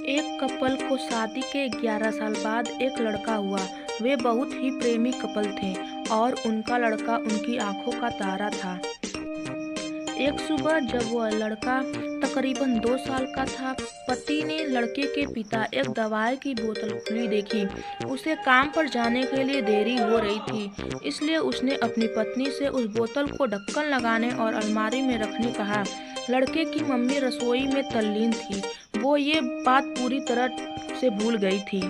एक कपल को शादी के 11 साल बाद एक लड़का हुआ। वे बहुत ही प्रेमी कपल थे और उनका लड़का उनकी आंखों का तारा था। एक सुबह जब वह लड़का तकरीबन 2 साल का था, पति ने लड़के के पिता एक दवाई की बोतल खुली देखी। उसे काम पर जाने के लिए देरी हो रही थी, इसलिए उसने अपनी पत्नी से उस बोतल को ढक्कन लगाने और अलमारी में रखने कहा। लड़के की मम्मी रसोई में तल्लीन थी। वो ये बात पूरी तरह से भूल गई थी।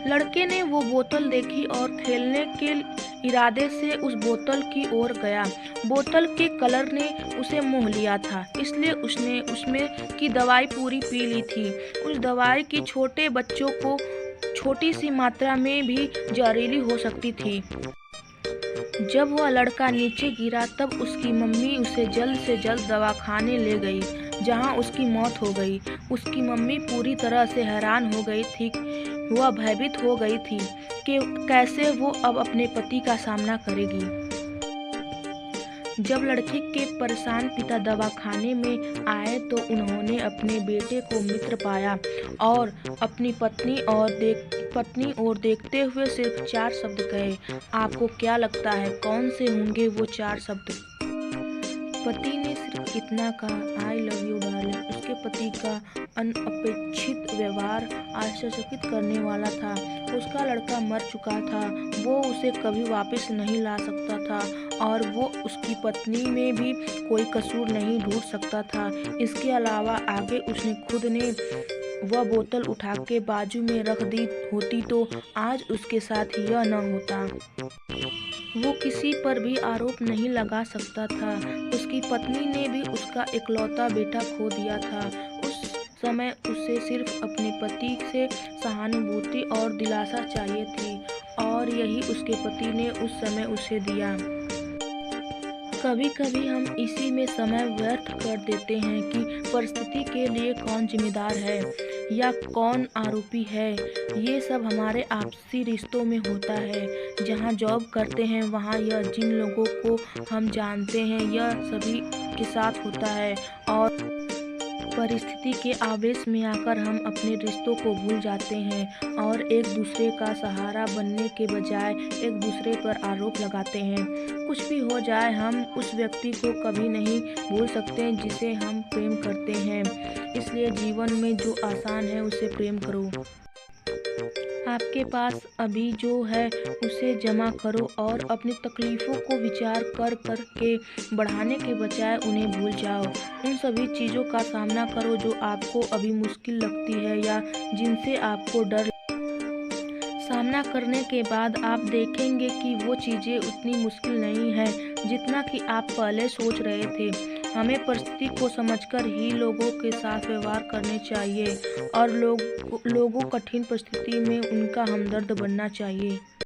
लड़के ने वो बोतल देखी और खेलने के इरादे से उस बोतल की ओर गया। बोतल के कलर ने उसे मोह लिया था, इसलिए उसने उसमें की दवाई पूरी पी ली थी। उस दवाई की छोटे बच्चों को छोटी सी मात्रा में भी जहरीली हो सकती थी। जब वह लड़का नीचे गिरा तब उसकी मम्मी उसे जल्द से जल्द दवाखाने ले गई, जहां उसकी मौत हो गई। उसकी मम्मी पूरी तरह से हैरान हो गई थी। वह भयभीत हो गई थी कि कैसे वो अब अपने पति का सामना करेगी। जब लड़के के परेशान पिता दवाखाने में आए तो उन्होंने अपने बेटे को मृत पाया और अपनी पत्नी और देखते हुए सिर्फ 4 शब्द कहे। आपको क्या लगता है कौन से होंगे वो 4 शब्द? पति ने सिर्फ इतना कहा, आई लव यू डार्लिंग। उसके पति का अनअपेक्षित व्यवहार आश्चर्यचकित करने वाला था। उसका लड़का मर चुका था, वो उसे कभी वापस नहीं ला सकता था और वो उसकी पत्नी में भी कोई कसूर नहीं ढूंढ सकता था। इसके अलावा आगे उसने खुद ने वह बोतल उठा के बाजू में रख दी होती तो आज उसके साथ यह न होता। वो किसी पर भी आरोप नहीं लगा सकता था। उसकी पत्नी ने भी उसका इकलौता बेटा खो दिया था। उस समय उसे सिर्फ अपने पति से सहानुभूति और दिलासा चाहिए थी और यही उसके पति ने उस समय उसे दिया। कभी कभी हम इसी में समय व्यर्थ कर देते हैं कि परिस्थिति के लिए कौन जिम्मेदार है या कौन आरोपी है। ये सब हमारे आपसी रिश्तों में होता है। जहाँ जॉब करते हैं वहाँ यह जिन लोगों को हम जानते हैं यह सभी के साथ होता है और परिस्थिति के आवेश में आकर हम अपने रिश्तों को भूल जाते हैं और एक दूसरे का सहारा बनने के बजाय एक दूसरे पर आरोप लगाते हैं। कुछ भी हो जाए हम उस व्यक्ति को कभी नहीं भूल सकते जिसे हम प्रेम करते हैं। इसलिए जीवन में जो आसान है उसे प्रेम करो। आपके पास अभी जो है उसे जमा करो और अपनी तकलीफ़ों को विचार कर के बढ़ाने के बजाय उन्हें भूल जाओ। उन सभी चीज़ों का सामना करो जो आपको अभी मुश्किल लगती है या जिनसे आपको डर। सामना करने के बाद आप देखेंगे कि वो चीज़ें उतनी मुश्किल नहीं है जितना कि आप पहले सोच रहे थे। हमें परिस्थिति को समझकर ही लोगों के साथ व्यवहार करने चाहिए और लोगों कठिन परिस्थिति में उनका हमदर्द बनना चाहिए।